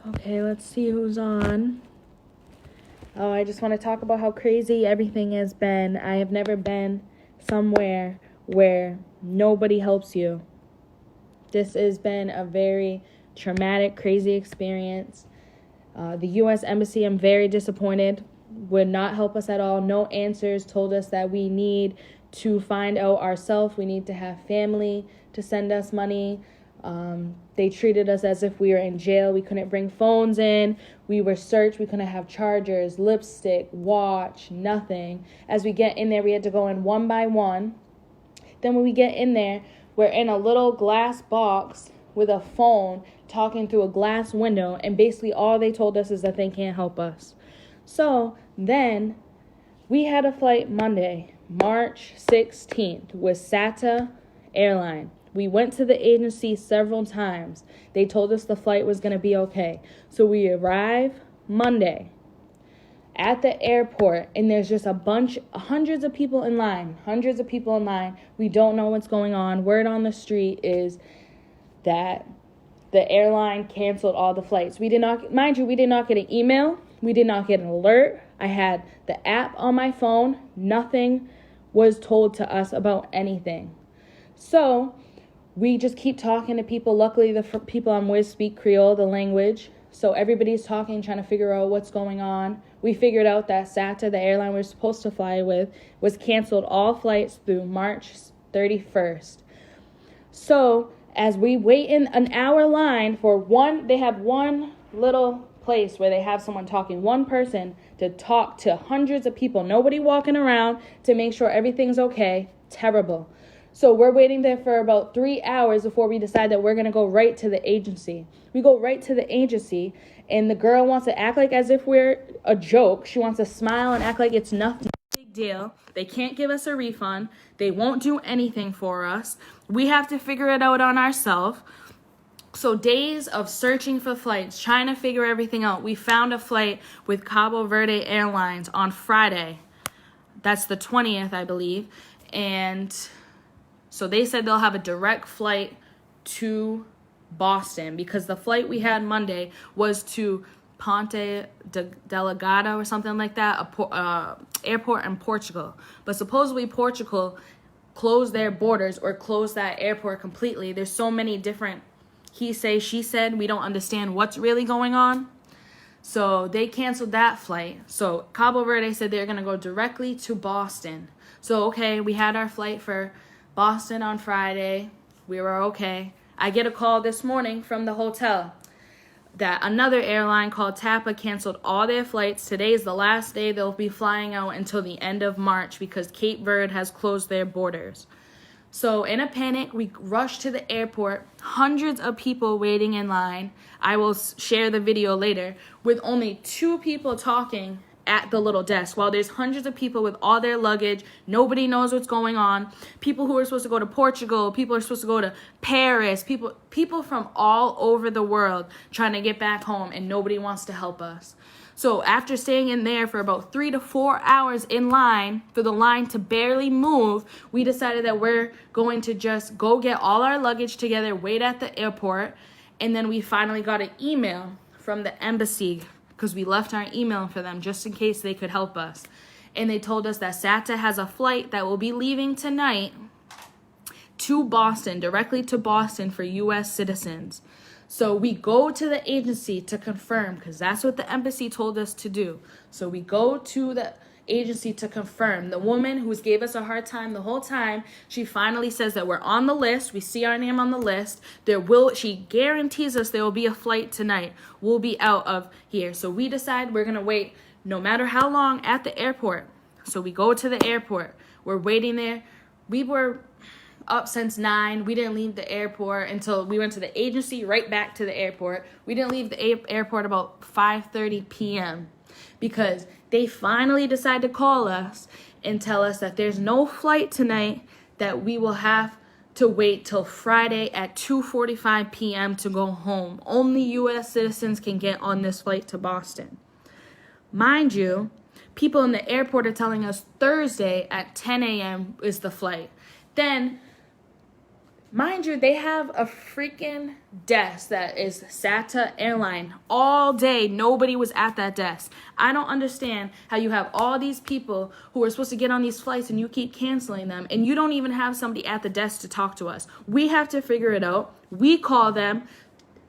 Okay, let's see who's on. Oh, I just want to talk about how crazy everything has been. I have never been somewhere where nobody helps you. This has been a very traumatic, crazy experience. The U.S. Embassy, I'm very disappointed, would not help us at all. No answers, told us that we need to find out ourselves. We need to have family to send us money. They treated us as if we were in jail. We couldn't bring phones in. We were searched. We couldn't have chargers, lipstick, watch, nothing. As we get in there, we had to go in one by one. Then when we get in there, we're in a little glass box with a phone talking through a glass window, and basically all they told us is that they can't help us. So then we had a flight Monday, March 16th with SATA Airline. We went to the agency several times. They told us the flight was going to be okay. So we arrive Monday at the airport, and there's just hundreds of people in line. We don't know what's going on. Word on the street is that the airline canceled all the flights. We did not get an email. We did not get an alert. I had the app on my phone. Nothing was told to us about anything. So we just keep talking to people. Luckily, the people I'm with speak Creole, the language. So everybody's talking, trying to figure out what's going on. We figured out that SATA, the airline we were supposed to fly with, was canceled all flights through March 31st. So as we wait in an hour line for they have one little place where they have someone talking, one person to talk to hundreds of people, nobody walking around to make sure everything's okay. Terrible. So we're waiting there for about 3 hours before we decide that we're going to go right to the agency. We go right to the agency, and the girl wants to act like as if we're a joke. She wants to smile and act like it's nothing. Big deal. They can't give us a refund. They won't do anything for us. We have to figure it out on ourselves. So days of searching for flights, trying to figure everything out. We found a flight with Cabo Verde Airlines on Friday. That's the 20th, I believe. And so they said they'll have a direct flight to Boston, because the flight we had Monday was to Ponte Delgado or something like that, airport in Portugal. But supposedly Portugal closed their borders or closed that airport completely. There's so many different he say, she said. We don't understand what's really going on. So they canceled that flight. So Cabo Verde said they're going to go directly to Boston. So, okay, we had our flight for Boston on Friday. We were okay. I get a call this morning from the hotel that another airline called TAPA canceled all their flights. Today is the last day they'll be flying out until the end of March because Cape Verde has closed their borders. So in a panic, we rushed to the airport, hundreds of people waiting in line. I will share the video later, with only 2 people talking at the little desk while there's hundreds of people with all their luggage. Nobody knows what's going on. People who are supposed to go to Portugal, people are supposed to go to Paris, people from all over the world trying to get back home, and nobody wants to help us. So after staying in there for about 3 to 4 hours in line, for the line to barely move, we decided that we're going to just go get all our luggage together, wait at the airport, and then we finally got an email from the embassy, because we left our email for them just in case they could help us. And they told us that SATA has a flight that will be leaving tonight to Boston, directly to Boston for U.S. citizens. So we go to the agency to confirm, because that's what the embassy told us to do. So we go to the agency to confirm. The woman who gave us a hard time the whole time, she finally says that we're on the list. We see our name on the list. She guarantees us there will be a flight tonight. We'll be out of here. So we decide we're going to wait no matter how long at the airport. So we go to the airport. We're waiting there. We were up since 9. We didn't leave the airport until we went to the agency, right back to the airport. We didn't leave the airport about 5:30 p.m. because they finally decided to call us and tell us that there's no flight tonight, that we will have to wait till Friday at 2:45 p.m. to go home. Only U.S. citizens can get on this flight to Boston. Mind you, people in the airport are telling us Thursday at 10 a.m. is the flight. Then Mind you, they have a freaking desk that is SATA airline all day. Nobody was at that desk. I don't understand how you have all these people who are supposed to get on these flights and you keep canceling them, and you don't even have somebody at the desk to talk to us. We have to figure it out. We call them.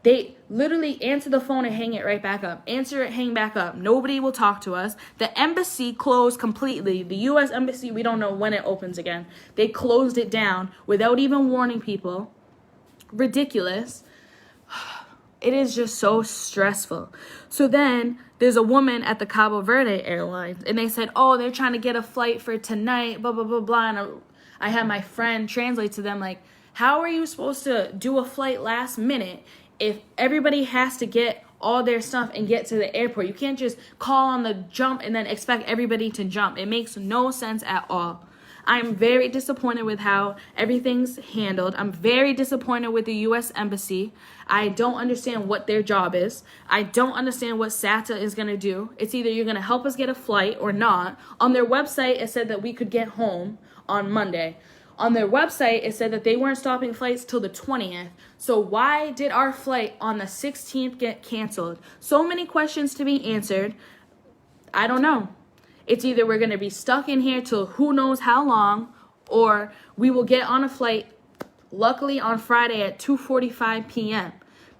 They literally answer the phone and hang it right back up. Answer it, hang back up. Nobody will talk to us. The embassy closed completely. The U.S. embassy, we don't know when it opens again. They closed it down without even warning people. Ridiculous. It is just so stressful. So then there's a woman at the Cabo Verde Airlines, and they said, oh, they're trying to get a flight for tonight, blah, blah, blah, blah. And I had my friend translate to them, like, how are you supposed to do a flight last minute if everybody has to get all their stuff and get to the airport? You can't just call on the jump and then expect everybody to jump. It makes no sense at all. I'm very disappointed with how everything's handled. I'm very disappointed with the U.S. Embassy. I don't understand what their job is. I don't understand what SATA is going to do. It's either you're going to help us get a flight or not. On their website, it said that we could get home on Monday. On their website, it said that they weren't stopping flights till the 20th. So why did our flight on the 16th get canceled? So many questions to be answered. I don't know. It's either we're going to be stuck in here till who knows how long, or we will get on a flight, luckily on Friday at 2:45 p.m.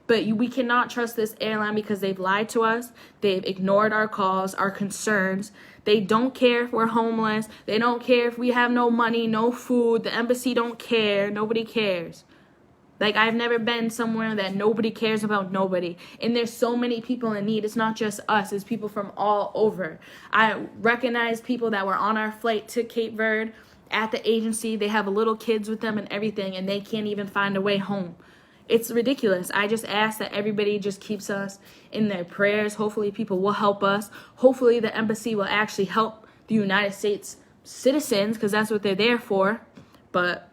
But we cannot trust this airline because they've lied to us. They've ignored our calls, our concerns. They don't care if we're homeless. They don't care if we have no money, no food. The embassy don't care. Nobody cares. Like, I've never been somewhere that nobody cares about nobody. And there's so many people in need. It's not just us. It's people from all over. I recognize people that were on our flight to Cape Verde at the agency. They have little kids with them and everything, and they can't even find a way home. It's ridiculous. I just ask that everybody just keeps us in their prayers. Hopefully people will help us. Hopefully the embassy will actually help the United States citizens, because that's what they're there for. But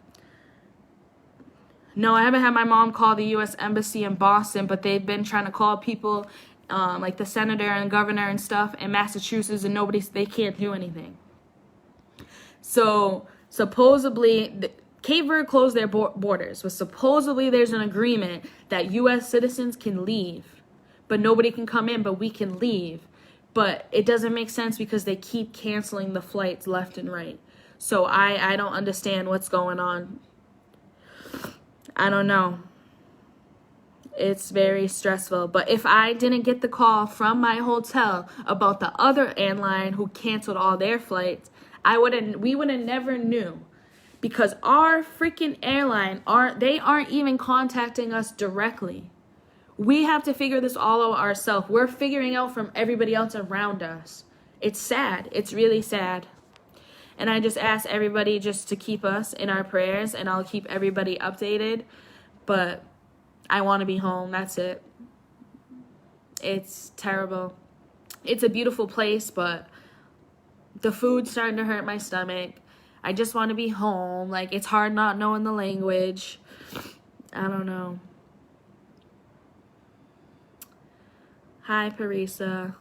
no, I haven't had my mom call the U.S. Embassy in Boston, but they've been trying to call people like the senator and governor and stuff in Massachusetts, and they can't do anything. So supposedly, Cape Verde closed their borders, but supposedly there's an agreement that U.S. citizens can leave, but nobody can come in, but we can leave. But it doesn't make sense because they keep canceling the flights left and right. So I don't understand what's going on. I don't know. It's very stressful. But if I didn't get the call from my hotel about the other airline who canceled all their flights, we would have never knew. Because our freaking airline aren't even contacting us directly. We have to figure this all out ourselves. We're figuring out from everybody else around us. It's sad. It's really sad. And I just ask everybody just to keep us in our prayers, and I'll keep everybody updated. But I want to be home. That's it. It's terrible. It's a beautiful place, but the food's starting to hurt my stomach. I just want to be home. Like, it's hard not knowing the language. I don't know. Hi, Parisa.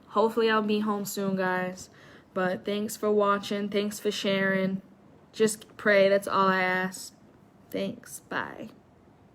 Hopefully I'll be home soon, guys. But thanks for watching. Thanks for sharing. Just pray. That's all I ask. Thanks. Bye.